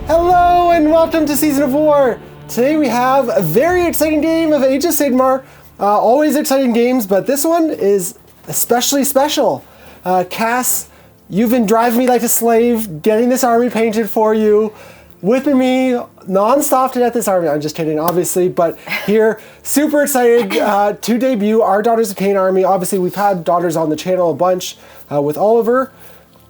Hello and welcome to Season of War! Today we have a very exciting game of Age of Sigmar. Always exciting games, but this one is especially special. Cass, you've been driving me like a slave, getting this army painted for you, whipping me non-stop to get this army. I'm just kidding, obviously, but here, super excited to debut our Daughters of Khaine army. Obviously, we've had Daughters on the channel a bunch with Oliver.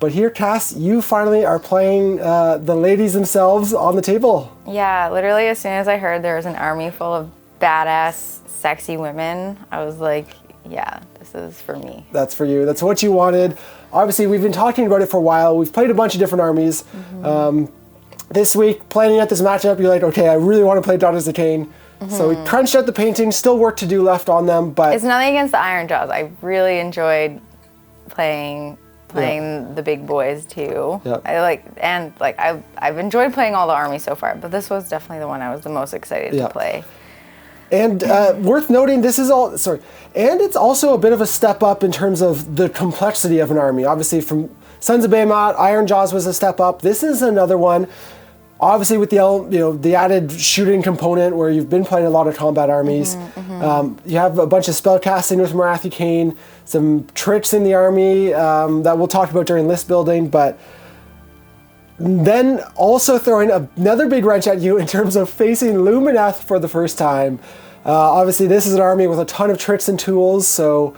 But here, Cass, you finally are playing the ladies themselves on the table. Yeah, literally as soon as I heard there was an army full of badass, sexy women, I was like, yeah, this is for me. That's for you. That's what you wanted. Obviously, we've been talking about it for a while. We've played a bunch of different armies. This week, planning out this matchup, you're like, okay, I really want to play Daughters of Khaine. So we crunched out the painting, still work to do left on them, but... It's nothing against the Iron Jaws. I really enjoyed playing the big boys too. Yeah. I've enjoyed playing all the armies so far, but this was definitely the one I was the most excited to play. And worth noting, this is all, and it's also a bit of a step up in terms of the complexity of an army. Obviously from Sons of Behemoth, Iron Jaws was a step up. This is another one, obviously with the added shooting component where you've been playing a lot of combat armies. You have a bunch of spell casting with Lumineth Realmlords, some tricks in the army that we'll talk about during list building, but then also throwing another big wrench at you in terms of facing Lumineth for the first time. Obviously this is an army with a ton of tricks and tools, so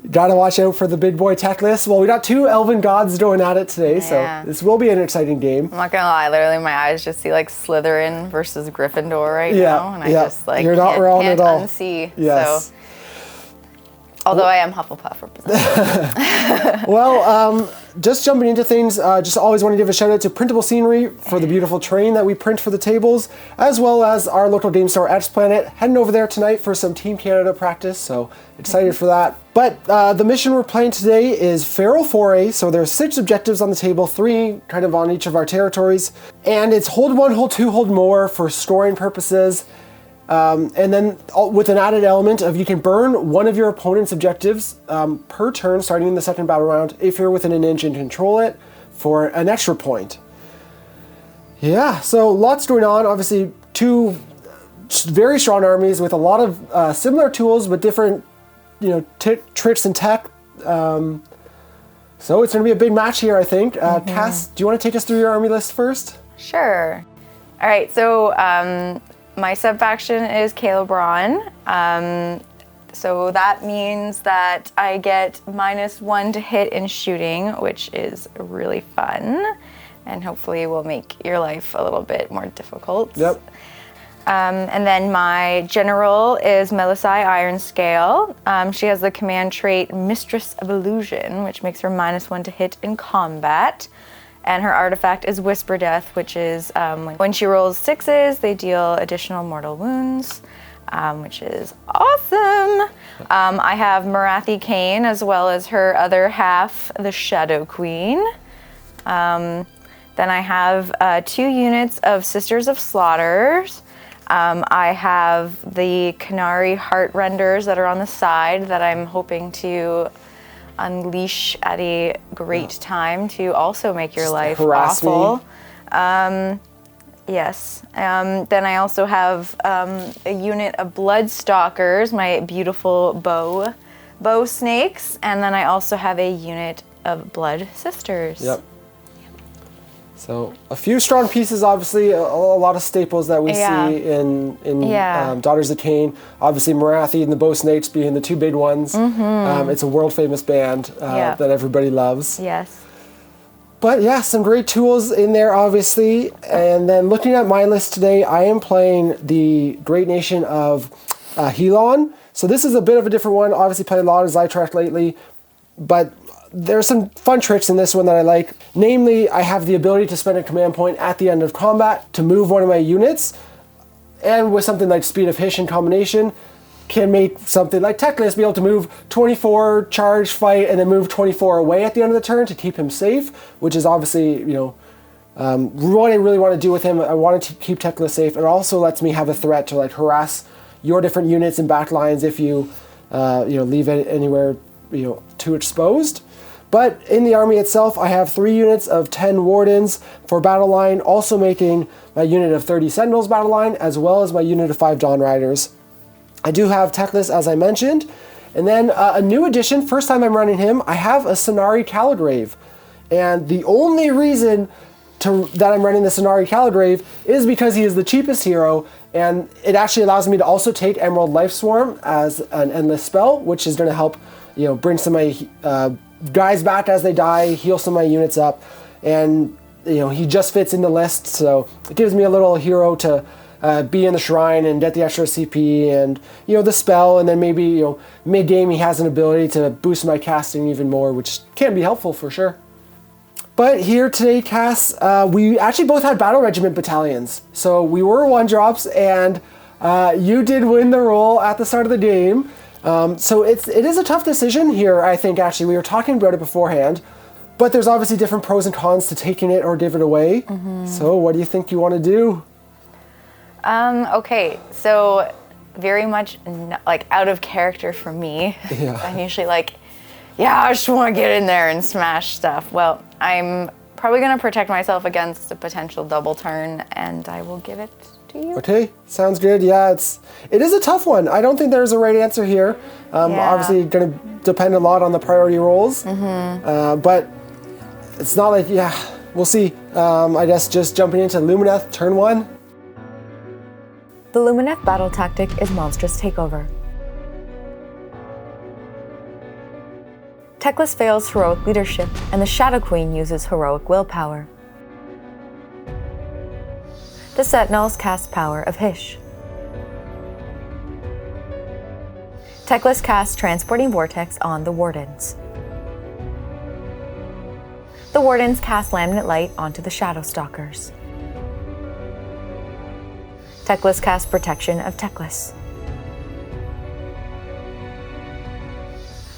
you gotta watch out for the big boy tech list. Well, we got two elven gods going at it today, so this will be an exciting game. I'm not gonna lie, literally my eyes just see like Slytherin versus Gryffindor right now, and I just like You're not wrong can't at all. unsee. Yes. So. Although I am Hufflepuff representative. Well, just jumping into things, just always want to give a shout out to Printable Scenery for the beautiful terrain that we print for the tables, as well as our local game store, X Planet. Heading over there tonight for some Team Canada practice, so excited for that. But the mission we're playing today is Feral Foray, so there's 6 objectives on the table, 3 kind of on each of our territories, and it's hold 1, hold 2, hold more for scoring purposes. And then with an added element of you can burn one of your opponent's objectives per turn starting in the second battle round if you're within an inch and control it for an extra point. Yeah, so lots going on. Obviously 2 very strong armies with a lot of similar tools but different tricks and tech. So it's going to be a big match here, I think. Cass, do you want to take us through your army list first? Sure. All right, so my sub-faction is Calebron, so that means that I get -1 to hit in shooting, which is really fun, and hopefully will make your life a little bit more difficult. Yep. And then my general is Melisai Ironscale. She has the command trait Mistress of Illusion, which makes her -1 to hit in combat. And her artifact is Whisper Death, which is when she rolls 6s, they deal additional mortal wounds, which is awesome. I have Morathi Khaine as well as her other half, the Shadow Queen. Then I have 2 units of Sisters of Slaughters. I have the Canary Heartrenders that are on the side that I'm hoping to unleash at a great time to also make your life awful. Yes. Then I also have a unit of Bloodstalkers, my beautiful bow snakes, and then I also have a unit of Blood Sisters. Yep. So a few strong pieces, obviously, a lot of staples that we see in Daughters of Khaine. Obviously, Morathi and the Bow Snakes being the 2 big ones. It's a world-famous band that everybody loves. Yes. But yeah, some great tools in there, obviously. And then looking at my list today, I am playing the Great Nation of Helon. So this is a bit of a different one. Obviously, played a lot of Zytrek lately, but there's some fun tricks in this one that I like. Namely, I have the ability to spend a command point at the end of combat to move one of my units, and with something like Speed of Hish in combination, can make something like Teclis be able to move 24, charge, fight, and then move 24 away at the end of the turn to keep him safe, which is obviously, what I really want to do with him. I want to keep Teclis safe. It also lets me have a threat to harass your different units and back lines if you leave it anywhere too exposed. But in the army itself, I have 3 units of 10 Wardens for battle line, also making my unit of 30 Sentinels battle line, as well as my unit of 5 Dawn Riders. I do have Teclis, as I mentioned. And then a new addition, first time I'm running him, I have a Sonari Caligrave. And the only reason that I'm running the Sonari Caligrave is because he is the cheapest hero, and it actually allows me to also take Emerald Life Swarm as an endless spell, which is going to help, bring some of my guys back as they die, heal some of my units up, and he just fits in the list, so it gives me a little hero to be in the shrine and get the extra CP and the spell, and then maybe mid game he has an ability to boost my casting even more, which can be helpful for sure. But here today, Cass, we actually both had Battle Regiment battalions. So we were 1-drops, and you did win the roll at the start of the game. So it is a tough decision here, I think, actually. We were talking about it beforehand. But there's obviously different pros and cons to taking it or give it away. Mm-hmm. So what do you think you want to do? Okay, so very much out of character for me. Yeah. I'm usually I just want to get in there and smash stuff. Well, I'm probably going to protect myself against a potential double turn, and I will give it to you. Okay, sounds good. Yeah, it is a tough one. I don't think there's a right answer here. Obviously, going to depend a lot on the priority rolls. Mm-hmm. But it's not we'll see. I guess just jumping into Lumineth, turn 1. The Lumineth battle tactic is Monstrous Takeover. Teclis fails heroic leadership, and the Shadow Queen uses heroic willpower. The Sentinels cast Power of Hysh. Teclis casts Transporting Vortex on the Wardens. The Wardens cast Laminate Light onto the Shadow Stalkers. Teclis casts Protection of Teclis.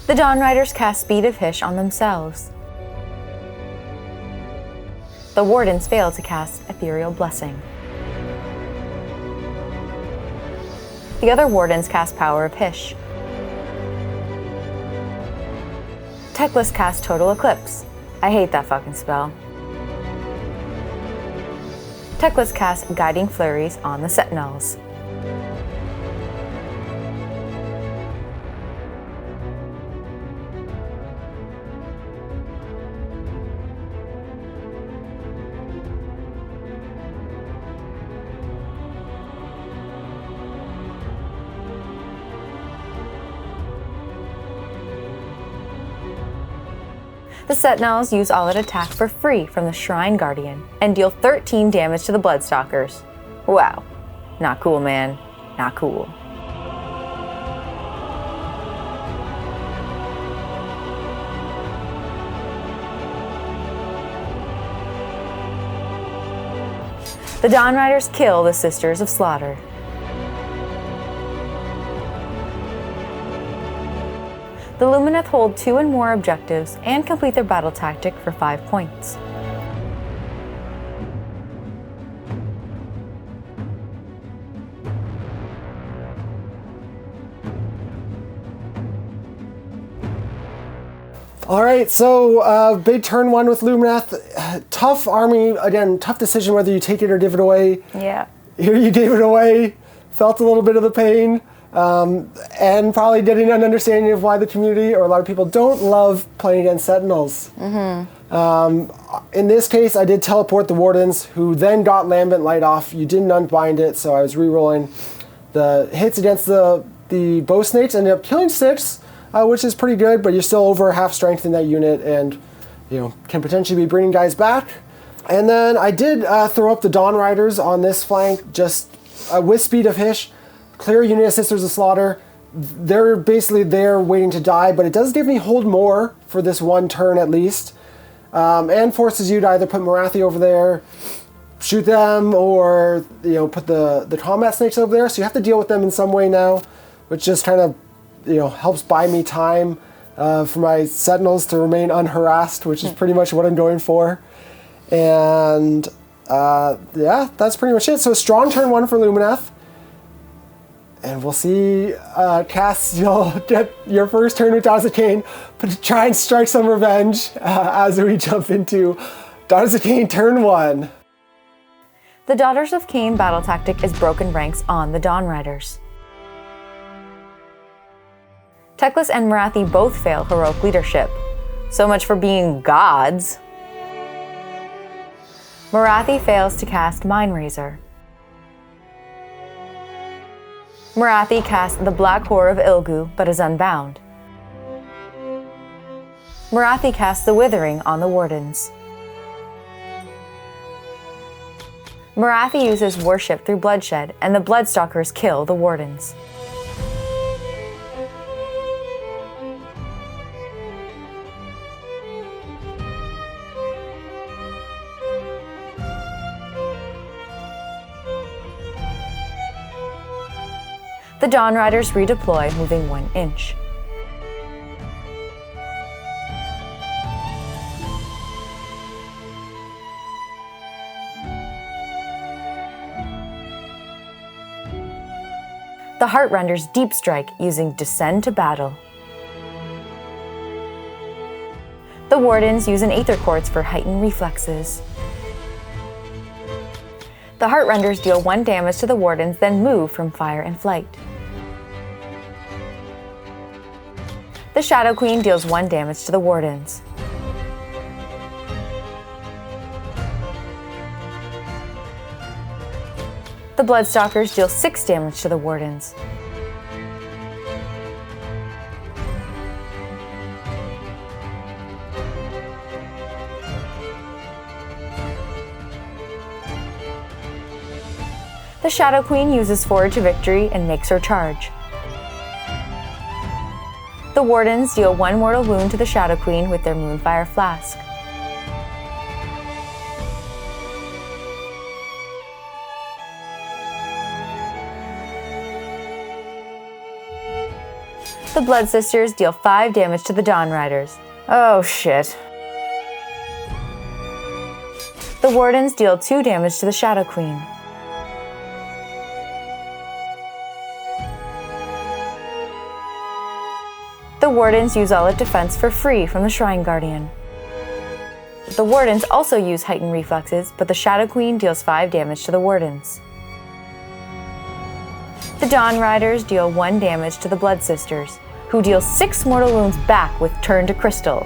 The Dawn Riders cast Speed of Hysh on themselves. The Wardens fail to cast Ethereal Blessing. The other Wardens cast Power of Hysh. Teclis casts Total Eclipse. I hate that fucking spell. Teclis casts Guiding Flurries on the Sentinels. The Sentinels use all-out attack for free from the Shrine Guardian and deal 13 damage to the Bloodstalkers. Wow. Not cool, man. Not cool. The Dawn Riders kill the Sisters of Slaughter. The Lumineth hold 2 and more objectives and complete their battle tactic for 5 points. All right, so big turn 1 with Lumineth. Tough army, again, tough decision whether you take it or give it away. Yeah. Here you gave it away, felt a little bit of the pain. And probably getting an understanding of why the community or a lot of people don't love playing against Sentinels. Mm-hmm. In this case, I did teleport the Wardens, who then got Lambent Light off. You didn't unbind it, so I was re-rolling the hits against the Bow Snakes. Ended up killing 6, which is pretty good, but you're still over half strength in that unit, and can potentially be bringing guys back. And then I did throw up the Dawn Riders on this flank, just with Speed of Hysh. Clear unit of Sisters of Slaughter. They're basically there waiting to die, but it does give me hold more for this 1 turn at least. And forces you to either put Morathi over there, shoot them, or put the combat snakes over there. So you have to deal with them in some way now, which just kind of helps buy me time for my Sentinels to remain unharassed, which is pretty much what I'm going for. And yeah, that's pretty much it. So strong turn 1 for Lumineth. And we'll see, Cass, you'll get your first turn with Daughters of Khaine, but try and strike some revenge as we jump into Daughters of Khaine turn 1. The Daughters of Khaine battle tactic is broken ranks on the Dawn Riders. Teclis and Marathi both fail heroic leadership. So much for being gods. Marathi fails to cast Mind Razor. Marathi casts the Black Horror of Ilgu, but is unbound. Marathi casts the Withering on the Wardens. Marathi uses Worship through Bloodshed, and the Bloodstalkers kill the Wardens. The Dawn Riders redeploy, moving 1 inch. The Heartrenders deep strike using Descend to Battle. The Wardens use an Aether Quartz for heightened reflexes. The Heartrenders deal 1 damage to the Wardens, then move from Fire and Flight. The Shadow Queen deals 1 damage to the Wardens. The Bloodstalkers deal 6 damage to the Wardens. The Shadow Queen uses Forge to Victory and makes her charge. The Wardens deal 1 mortal wound to the Shadow Queen with their Moonfire Flask. The Blood Sisters deal 5 damage to the Dawn Riders. Oh shit. The Wardens deal 2 damage to the Shadow Queen. The Wardens use all out defense for free from the Shrine Guardian. The Wardens also use heightened reflexes, but the Shadow Queen deals 5 damage to the Wardens. The Dawn Riders deal 1 damage to the Blood Sisters, who deal 6 mortal wounds back with Turn to Crystal.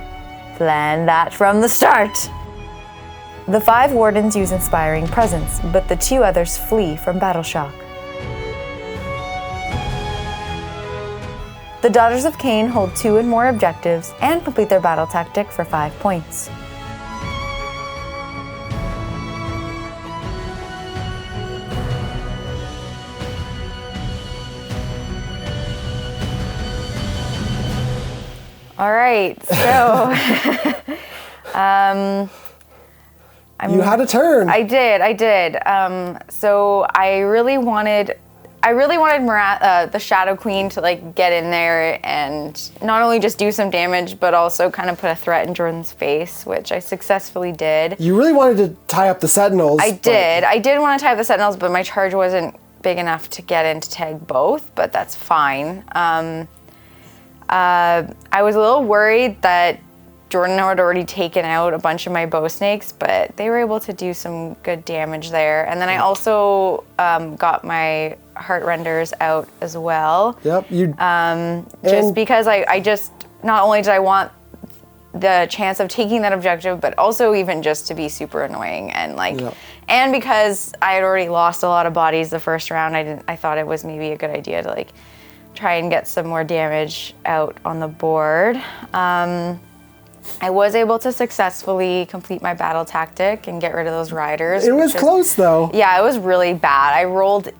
Plan that from the start! The 5 Wardens use Inspiring Presence, but the 2 others flee from Battle Shock. The Daughters of Khaine hold 2 and more objectives and complete their battle tactic for 5 points. All right, so you had a turn. I did. So I really wanted the Shadow Queen to like get in there and not only just do some damage, but also kind of put a threat in Jordan's face, which I successfully did. You really wanted to tie up the Sentinels. I did want to tie up the Sentinels, but my charge wasn't big enough to get in to tag both, but that's fine. I was a little worried that Jordan had already taken out a bunch of my bow snakes, but they were able to do some good damage there. And then I also got my Heartrenders out as well. Yep. Just because I just, not only did I want the chance of taking that objective, but also even just to be super annoying and and because I had already lost a lot of bodies the first round, I thought it was maybe a good idea to like try and get some more damage out on the board. I was able to successfully complete my battle tactic and get rid of those riders. It was close though. Yeah, it was really bad. I rolled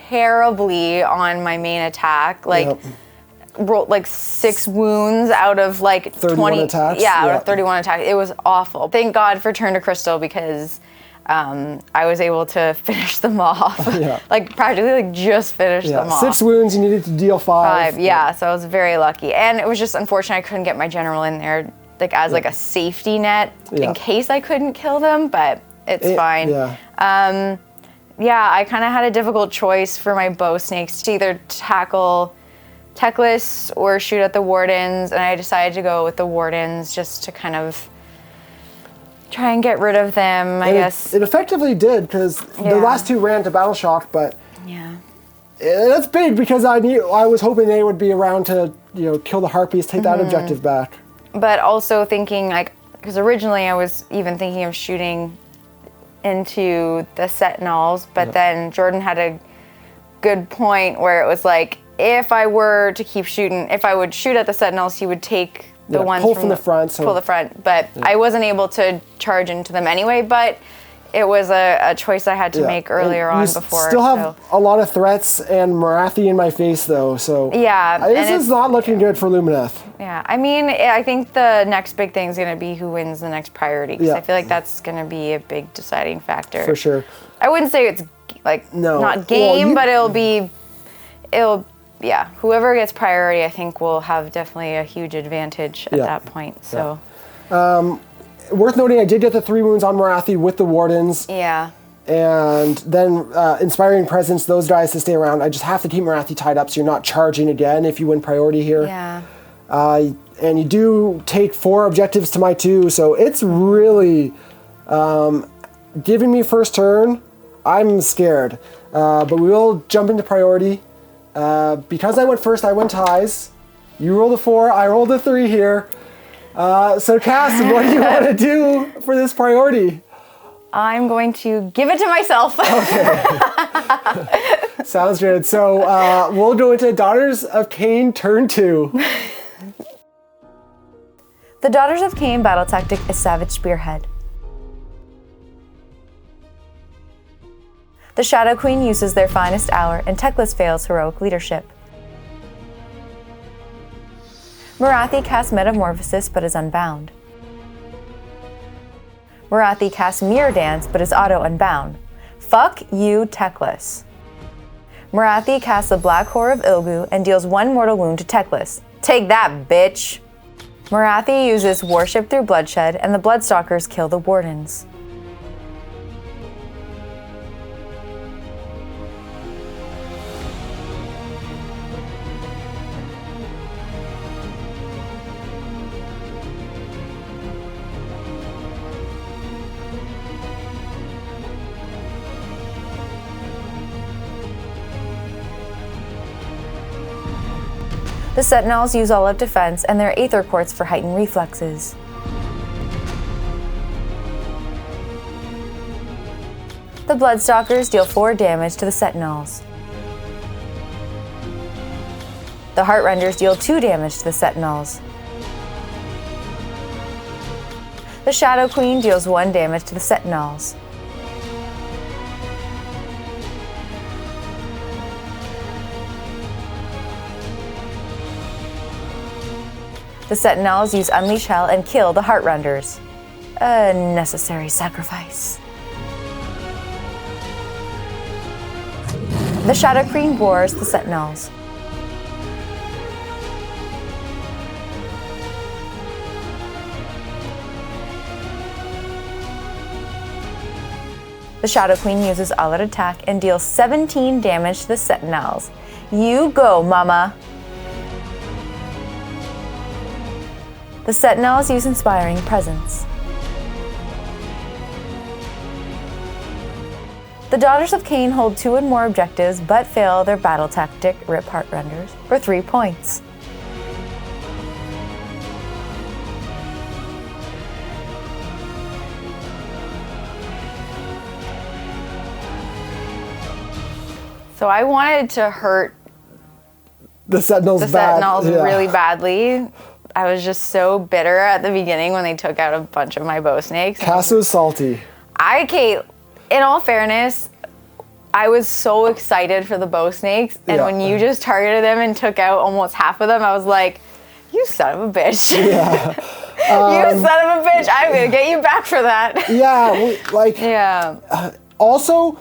terribly on my main attack. Rolled like 6 wounds out of like 20 attacks. Yeah, out of 31 attacks. It was awful. Thank God for Turn to Crystal because I was able to finish them off. Like practically like just finish them off. 6 wounds, you needed to deal 5. Yeah, so I was very lucky. And it was just unfortunate I couldn't get my general in there like as like a safety net in case I couldn't kill them, but it's fine. yeah, I kind of had a difficult choice for my bow snakes to either tackle Teclis or shoot at the Wardens, and I decided to go with the Wardens just to kind of try and get rid of them, I guess. It effectively did, because the last two ran to Battle Shock, but that's big, because I was hoping they would be around to kill the Harpies, take that objective back. But also thinking, like, because originally I was even thinking of shooting into the Sentinels, but then Jordan had a good point where it was like, if I were to keep shooting, if I would shoot at the Sentinels, he would take the ones from the front. Pull the front, but I wasn't able to charge into them anyway, but it was a choice I had to make earlier on before. Still have a lot of threats and Marathi in my face, though, so this is not looking good for Lumineth. Yeah, I mean, I think the next big thing is going to be who wins the next priority, because I feel like that's going to be a big deciding factor. For sure. I wouldn't say it's like not game, but whoever gets priority, I think will have definitely a huge advantage at that point. So. Worth noting, I did get the 3 wounds on Marathi with the Wardens. Yeah. And then Inspiring Presence, those guys to stay around. I just have to keep Marathi tied up so you're not charging again if you win priority here. Yeah. And you do take 4 objectives to my 2, so it's really giving me first turn. I'm scared. But we will jump into priority. Because I went first, I went ties. You rolled a 4, I rolled a 3 here. So Cass, what do you want to do for this priority? I'm going to give it to myself. Okay. Sounds good. So we'll go into Daughters of Khaine turn 2. The Daughters of Khaine battle tactic is Savage Spearhead. The Shadow Queen uses their finest hour, and Teclis fails heroic leadership. Marathi casts Metamorphosis but is unbound. Marathi casts Mirror Dance but is auto-unbound. Fuck you, Teclis. Marathi casts the Black Horror of Ilgu and deals 1 mortal wound to Teclis. Take that, bitch! Marathi uses Worship through Bloodshed, and the Bloodstalkers kill the Wardens. The Sentinels use all of defense and their Aether Quartz for heightened reflexes. The Bloodstalkers deal 4 damage to the Sentinels. The Heartrenders deal 2 damage to the Sentinels. The Shadow Queen deals 1 damage to the Sentinels. The Sentinels use Unleash Hell and kill the Heartrenders. A necessary sacrifice. The Shadow Queen bores the Sentinels. The Shadow Queen uses all-out attack and deals 17 damage to the Sentinels. You go, mama! The Sentinels use Inspiring Presence. The Daughters of Khaine hold 2 and more objectives, but fail their battle tactic, Rip Heartrenders, for 3 points. So I wanted to hurt the Sentinels really badly. I was just so bitter at the beginning when they took out a bunch of my bow snakes. Cass was salty. In all fairness, I was so excited for the bow snakes, and when you just targeted them and took out almost half of them, I was like, you son of a bitch. Yeah. You son of a bitch, I'm gonna get you back for that. Also,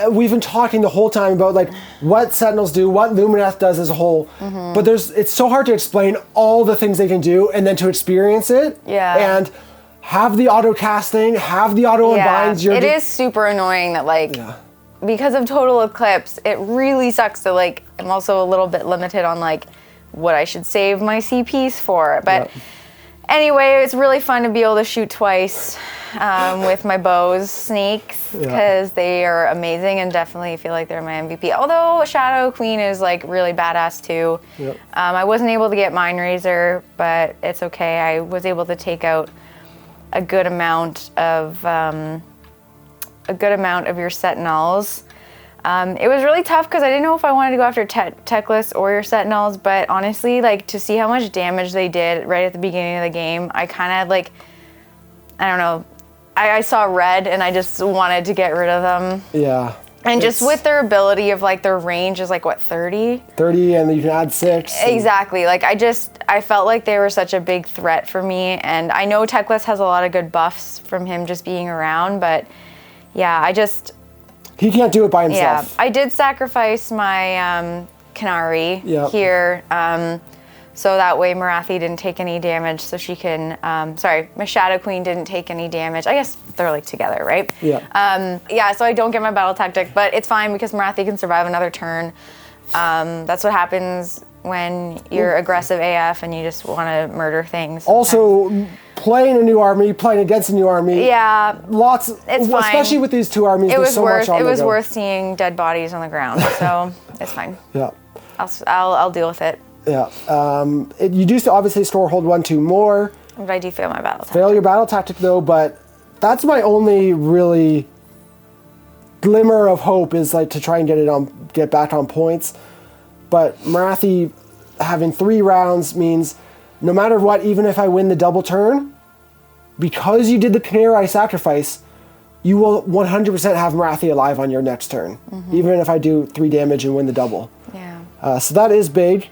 we've been talking the whole time about like what Sentinels do, what Lumineth does as a whole, but it's so hard to explain all the things they can do and then to experience it. Yeah. And have the auto casting, have the auto unbinds. It is super annoying that because of total eclipse, it really sucks to like, I'm also a little bit limited on like what I should save my CPs for. But anyway, it's really fun to be able to shoot twice with my bows snakes because they are amazing and definitely feel like they're my MVP. Although Shadow Queen is like really badass too. I wasn't able to get Mind Razor, but it's okay. I was able to take out a good amount of your Sentinels. It was really tough because I didn't know if I wanted to go after Teclis or your Sentinels, but honestly, like to see how much damage they did right at the beginning of the game, I kind of like, I don't know, I saw red and I just wanted to get rid of them. Yeah. And just with their ability of like their range is like what, 30? 30 and you can add 6. Exactly. Like I felt like they were such a big threat for me, and I know Teclis has a lot of good buffs from him just being around, but yeah, he can't do it by himself. Yeah, I did sacrifice my Canary here, so that way Marathi didn't take any damage, so she can, my Shadow Queen didn't take any damage. I guess they're like together, right? Yeah. So I don't get my battle tactic, but it's fine because Marathi can survive another turn. That's what happens when you're aggressive AF and you just want to murder things. Also, playing a new army, playing against a new army. Yeah. Lots, it's fine. Especially with these two armies, there's so much on the go. It was worth seeing dead bodies on the ground, so it's fine. Yeah. I'll deal with it. Yeah. You do obviously store hold 1, 2 more. But I do fail my battle tactic. Fail your battle tactic though, but that's my only really glimmer of hope is like to try and get back on points. But Marathi having 3 rounds means no matter what, even if I win the double turn, because you did the Canary sacrifice, you will 100% have Marathi alive on your next turn, even if I do 3 damage and win the double. Yeah. So that is big.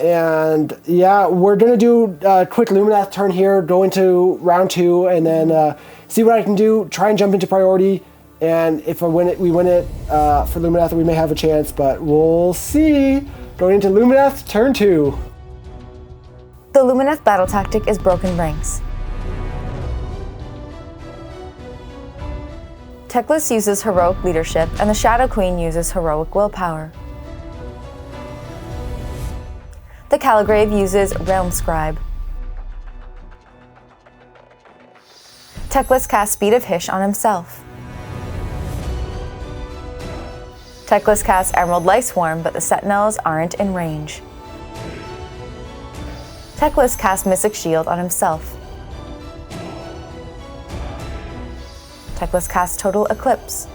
And yeah, we're going to do a quick Lumineth turn here, go into round 2, and then see what I can do, try and jump into priority. And if I win it, we win it for Lumineth, we may have a chance, but we'll see. Going into Lumineth, turn 2. The Lumineth battle tactic is broken ranks. Teclis uses heroic leadership, and the Shadow Queen uses heroic willpower. The Caligrave uses Realm Scribe. Teclis casts Speed of Hish on himself. Teclis casts Emerald Life Swarm, but the Sentinels aren't in range. Teclis casts Mystic Shield on himself. Teclis casts Total Eclipse.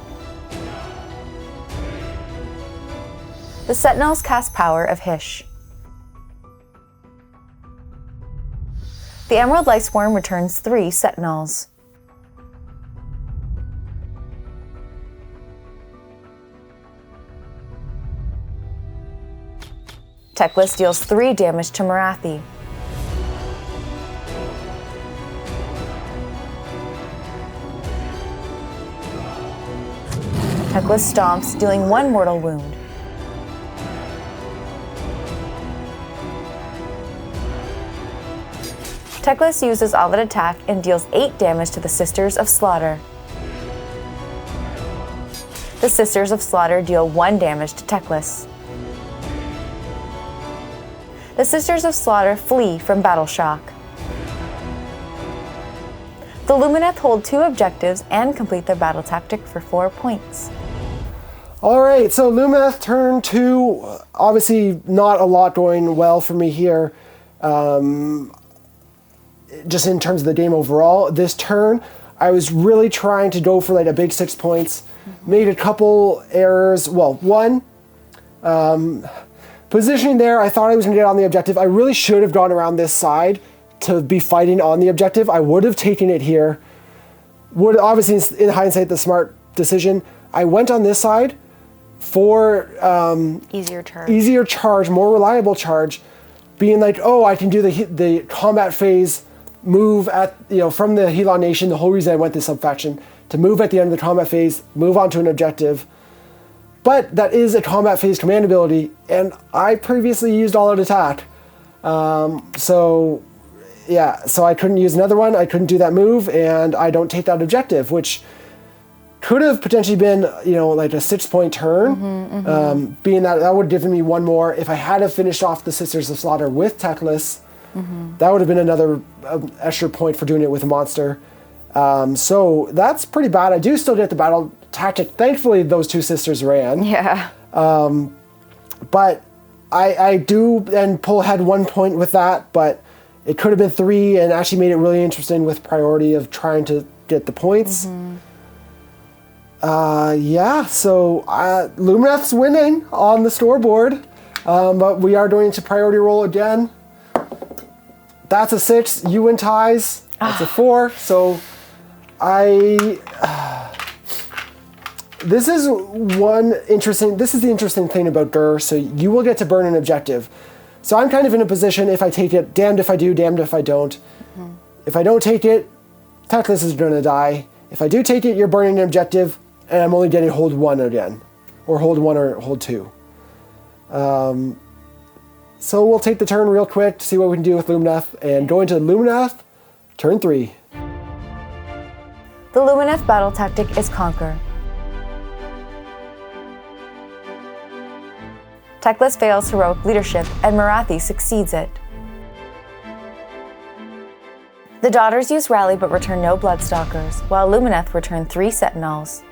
The Sentinels cast Power of Hish. The Emerald Life Swarm returns 3 Sentinels. Teclis deals 3 damage to Marathi. Teclis stomps, dealing 1 mortal wound. Teclis uses Ovid Attack and deals 8 damage to the Sisters of Slaughter. The Sisters of Slaughter deal 1 damage to Teclis. The Sisters of Slaughter flee from Battle Shock. The Lumineth hold 2 objectives and complete their battle tactic for 4 points. All right, so Lumineth turn 2. Obviously, not a lot going well for me here. Just in terms of the game overall. This turn, I was really trying to go for like a big 6 points. Made a couple errors. Well, one, positioning there, I thought I was going to get on the objective. I really should have gone around this side to be fighting on the objective. I would have taken it here. Would obviously, in hindsight, the smart decision. I went on this side for easier charge, more reliable charge, being like, oh, I can do the combat phase move at from the Helon Nation. The whole reason I went this subfaction to move at the end of the combat phase, move on to an objective. But that is a combat phase command ability, and I previously used all-out attack. So I couldn't use another one. I couldn't do that move, and I don't take that objective, which could have potentially been, like a 6-point turn, being that would have given me one more. If I had have finished off the Sisters of Slaughter with Teclis, that would have been another extra point for doing it with a monster. So that's pretty bad. I do still get the battle tactic. Thankfully, those 2 sisters ran. Yeah. But I do then pull ahead 1 point with that, but it could have been 3 and actually made it really interesting with priority of trying to get the points. So Lumineth's winning on the scoreboard, but we are going to priority roll again. That's a 6, you win ties, that's a 4, so this is the interesting thing about Gur, so you will get to burn an objective. So I'm kind of in a position, if I take it, damned if I do, damned if I don't. If I don't take it, Teclis is going to die. If I do take it, you're burning an objective, and I'm only getting hold 1 again. Or hold 1 or hold 2. So we'll take the turn real quick to see what we can do with Lumineth, and go into Lumineth, turn 3. The Lumineth battle tactic is Conquer. Teclis fails heroic leadership, and Morathi succeeds it. The daughters use Rally but return no Bloodstalkers, while Lumineth return 3 Sentinels.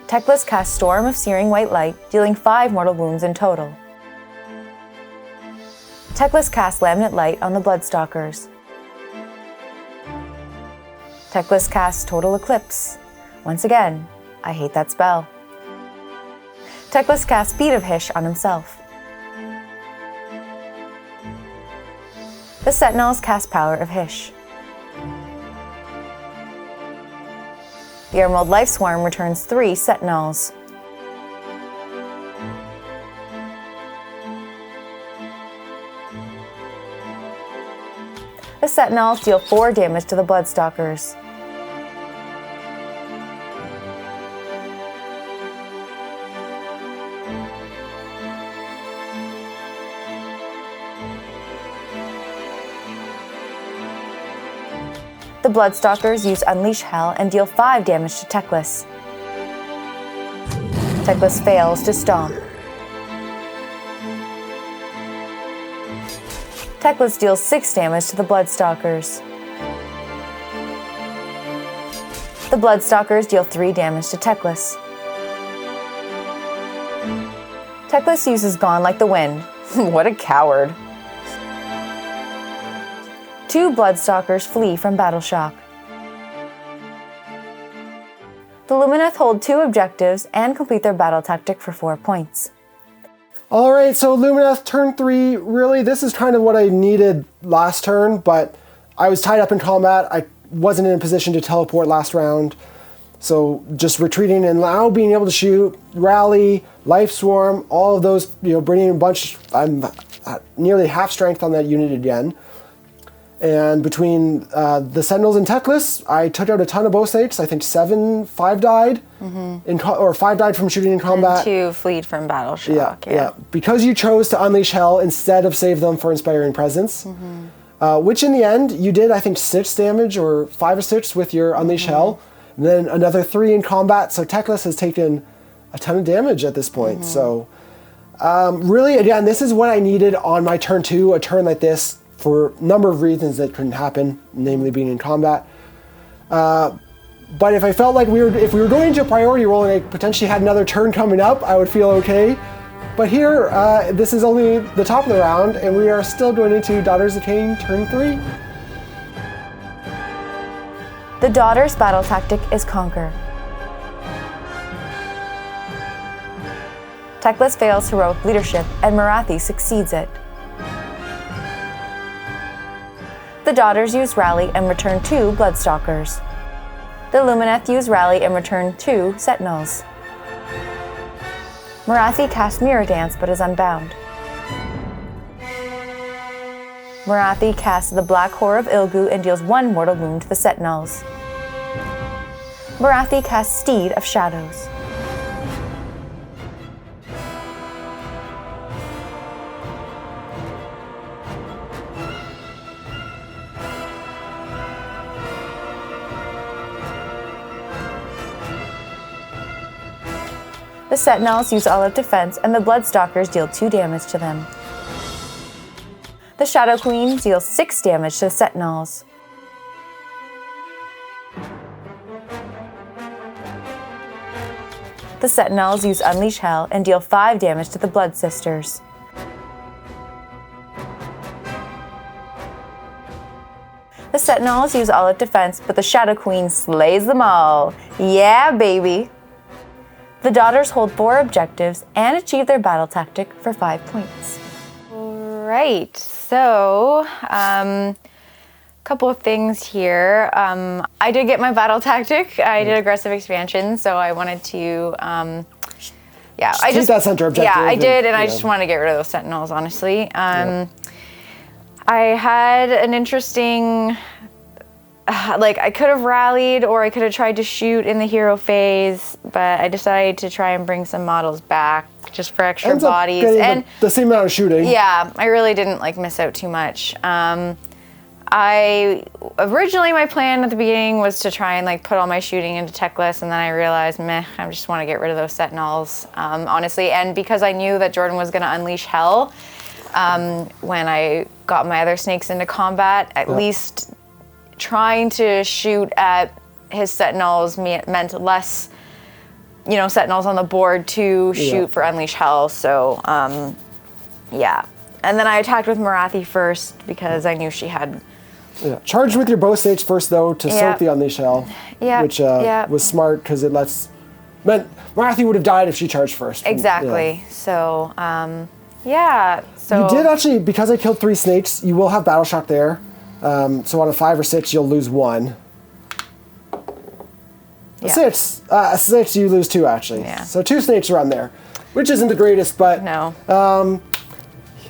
Teclis casts Storm of Searing White Light, dealing 5 mortal wounds in total. Teclis casts Laminate Light on the Bloodstalkers. Teclis casts Total Eclipse. Once again, I hate that spell. Teclis casts Speed of Hysh on himself. The Sentinels cast Power of Hysh. The Emerald Life Swarm returns 3 Sentinels. The Sentinels deal 4 damage to the Bloodstalkers. The Bloodstalkers use Unleash Hell and deal 5 damage to Teclis. Teclis fails to stomp. Teclis deals 6 damage to the Bloodstalkers. The Bloodstalkers deal 3 damage to Teclis. Teclis uses Gone Like the Wind. What a coward. 2 Bloodstalkers flee from Battle Shock. The Lumineth hold 2 objectives and complete their battle tactic for 4 points. Alright, so Lumineth, turn 3, really, this is kind of what I needed last turn, but I was tied up in combat. I wasn't in a position to teleport last round. So just retreating and now being able to shoot, Rally, Life Swarm, all of those, bringing a bunch, I'm nearly half strength on that unit again. And between the Sentinels and Teclis, I took out a ton of bow snakes. I think 5 died, or 5 died from shooting in combat. And 2 fleed from Battle Shock. Yeah. Because you chose to Unleash Hell instead of save them for Inspiring Presence, which in the end, you did, I think, 6 damage, or 5 or 6 with your Unleash Hell. And then another 3 in combat, so Teclis has taken a ton of damage at this point. So really, again, this is what I needed on my turn 2, a turn like this, for a number of reasons that couldn't happen, namely being in combat. But if I felt like if we were going to priority roll and I potentially had another turn coming up, I would feel okay. But here, this is only the top of the round, and we are still going into Daughters of Khaine, turn 3. The Daughters' battle tactic is Conquer. Teclis fails heroic leadership, and Morathi succeeds it. The Daughters use Rally and return 2 Bloodstalkers. The Lumineth use Rally and return 2 Sentinels. Morathi casts Mirror Dance but is unbound. Morathi casts the Black Horror of Ilgu and deals 1 mortal wound to the Sentinels. Morathi casts Steed of Shadows. The Sentinels use all-out defense, and the Bloodstalkers deal 2 damage to them. The Shadow Queen deals 6 damage to the Sentinels. The Sentinels use Unleash Hell and deal 5 damage to the Blood Sisters. The Sentinels use all-out defense, but the Shadow Queen slays them all. Yeah, baby! The Daughters hold 4 objectives and achieve their battle tactic for 5 points. Right, so couple of things here. I did get my battle tactic. I did aggressive expansion, so I wanted to, Keep that center objective. Yeah, I did, and I just wanted to get rid of those Sentinels, honestly. I had an interesting, I could have rallied or I could have tried to shoot in the hero phase, but I decided to try and bring some models back just for extra bodies. And the same amount of shooting. Yeah, I really didn't miss out too much. Originally my plan at the beginning was to try and put all my shooting into Techless, and then I realized, I just want to get rid of those Sentinels, honestly. And because I knew that Jordan was going to unleash hell when I got my other snakes into combat, at least trying to shoot at his Sentinels meant less, Sentinels on the board to shoot for unleash hell. So, yeah. And then I attacked with Marathi first because I knew she had. Yeah. Charge with your bow stage first, though, to soak the Unleash Hell, which was smart because it meant Marathi would have died if she charged first. Exactly. So, So you did actually, because I killed 3 snakes, you will have Battle Shock there. So on a 5 or 6, you'll lose 1. Yeah. 6, you lose 2 actually. Yeah. So 2 snakes are on there, which isn't the greatest, but no.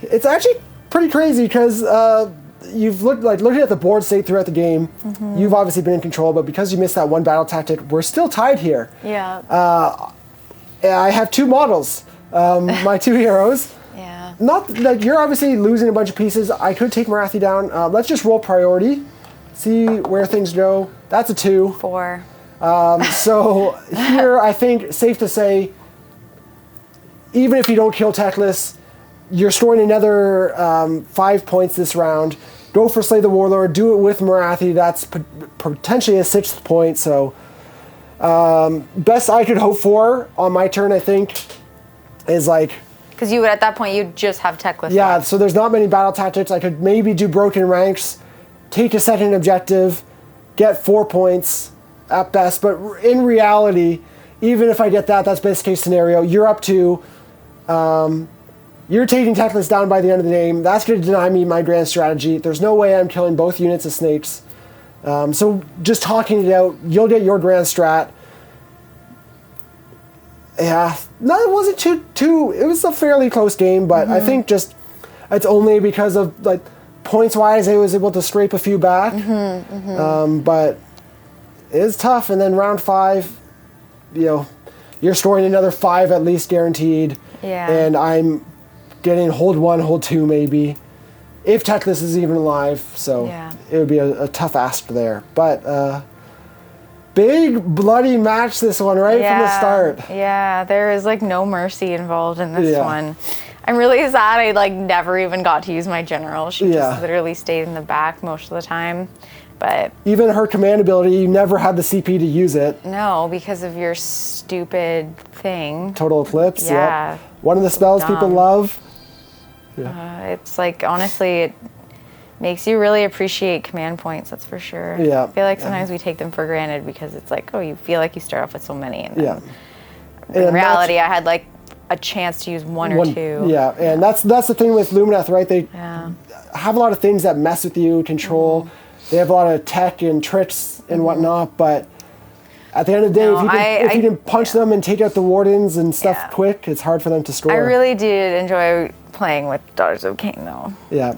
It's actually pretty crazy because you've looking at the board state throughout the game. Mm-hmm. You've obviously been in control, but because you missed that 1 battle tactic, we're still tied here. Yeah. I have 2 models, my 2 heroes. Yeah. Not you're obviously losing a bunch of pieces. I could take Marathi down. Let's just roll priority, see where things go. That's a 2. 4. So here, I think safe to say, even if you don't kill Techless, you're scoring another 5 points this round. Go for Slay the Warlord. Do it with Marathi. That's potentially a 6th point. So best I could hope for on my turn, I think, is because you would, at that point, you'd just have Techless. Yeah, left. so there's not many battle tactics. I could maybe do Broken Ranks, take a second objective, get 4 points at best. But in reality, even if I get that, that's best case scenario. You're up to, you're taking Techless down by the end of the game. That's going to deny me my grand strategy. There's no way I'm killing both units of snakes. So just talking it out, you'll get your grand strat. Yeah, no, it wasn't too. It was a fairly close game, but I think just it's only because of points wise, I was able to scrape a few back. But it's tough. And then round 5, you're scoring another 5 at least guaranteed. Yeah. And I'm getting hold 1, hold 2 maybe, if Techless is even alive. So it would be a tough ask there. But big bloody match this one from the start. Yeah, there is no mercy involved in this one. I'm really sad I never even got to use my general. She just literally stayed in the back most of the time. But even her command ability, you never had the CP to use it. No, because of your stupid thing. Total Eclipse. Yeah. Yep. One of the spells people love. Yeah. It's honestly, it makes you really appreciate command points, that's for sure. Yeah. I feel like sometimes we take them for granted because it's you feel like you start off with so many. And then in reality, I had a chance to use one or 2. Yeah, and that's the thing with Lumineth, right? They have a lot of things that mess with you, control. They have a lot of tech and tricks and whatnot, but at the end of the day, if you can punch them and take out the wardens and stuff quick, it's hard for them to score. I really did enjoy playing with Daughters of Khaine, though. Yeah,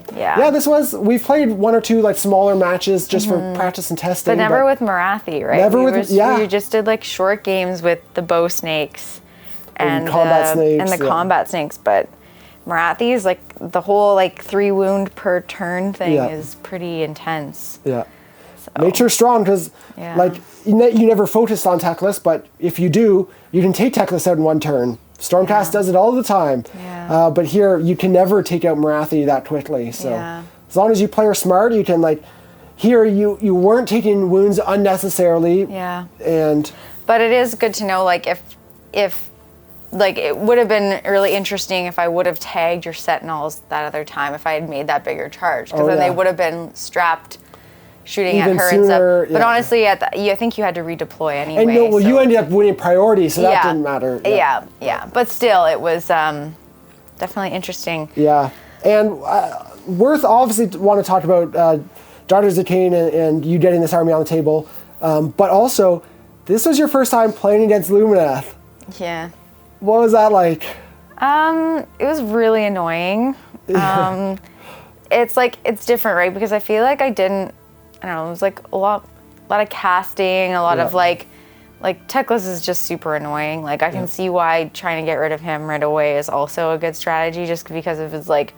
we've played 1 or 2 smaller matches just for practice and testing. But never with Marathi, right? We just did short games with the bow snakes and combat snakes. And the combat snakes, but Marathi is the whole 3 wound per turn thing is pretty intense. Yeah. Nature's strong because, Yeah. like, you never focused on Teclis, but if you do, you can take Teclis out in one turn. Stormcast does it all the time. Yeah. But here, you can never take out Marathi that quickly. So Yeah. as long as you play her smart, you can, like, here you weren't taking wounds unnecessarily. Yeah. And But it is good to know, like, if like, it would have been really interesting if I would have tagged your Sentinels that other time, if I had made that bigger charge. Because then they would have been strapped shooting Even at her sooner, and stuff. But honestly, I think you had to redeploy anyway. And no, well, so- you ended up winning priority, so that Yeah. didn't matter. Yeah. But still, it was definitely interesting. Yeah, and Worth obviously want to talk about Daughters of Khaine and you getting this army on the table, but also this was your first time playing against Lumineth. Yeah. What was that like? It was really annoying. It's like, it's different, right? Because I feel like I don't know, it was like a lot of casting, a lot of like Teclis is just super annoying. Like, I can see why trying to get rid of him right away is also a good strategy, just because of his like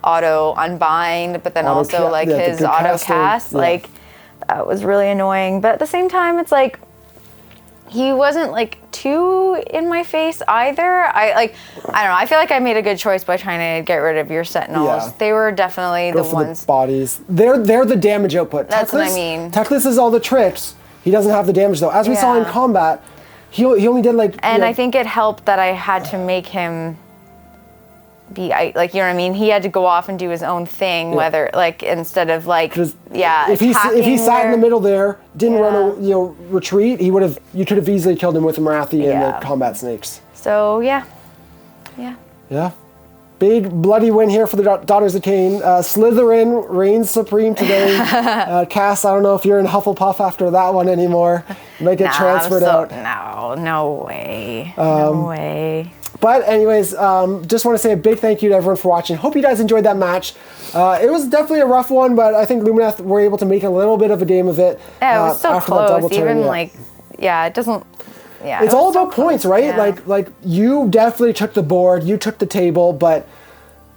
auto unbind, but then his auto cast. Like, that was really annoying. But at the same time, it's like, he wasn't like too in my face either. I don't know. I feel like I made a good choice by trying to get rid of your Sentinels. Yeah. They were definitely Go the for ones. the bodies. They're the damage output. That's what I mean. Teclis is all the tricks. He doesn't have the damage though. As we saw in combat, he only did like. And I think it helped that I had to make him be like, you know what I mean? He had to go off and do his own thing, whether like instead of like if he sat in the middle there, didn't run a retreat, you could have easily killed him with the Marathi and the combat snakes. So yeah. Big bloody win here for the Daughters of Khaine. Slytherin reigns supreme today. Cass, I don't know if you're in Hufflepuff after that one anymore. You might get transferred out. No way. No way. But anyways, just want to say a big thank you to everyone for watching. Hope you guys enjoyed that match. It was definitely a rough one, but I think Lumineth were able to make a little bit of a game of it. Yeah, it was so after that double close. turn, It doesn't. Yeah, it's all about points, right? Yeah. Like you definitely took the board, you took the table, but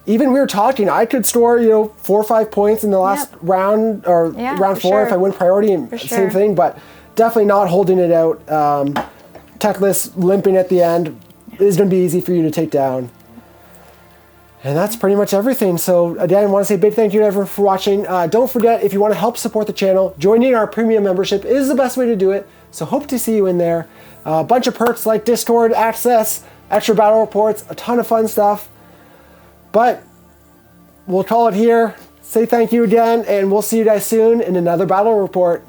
even we were talking, I could score 4 or 5 points in the last round or round 4 if I win priority, and same thing, but definitely not holding it out. Teclis limping at the end is going to be easy for you to take down. And that's pretty much everything. So again, I want to say a big thank you to everyone for watching. Don't forget, if you want to help support the channel, joining our premium membership is the best way to do it. So hope to see you in there. A bunch of perks like Discord access, extra battle reports, a ton of fun stuff. But we'll call it here. Say thank you again, and we'll see you guys soon in another battle report.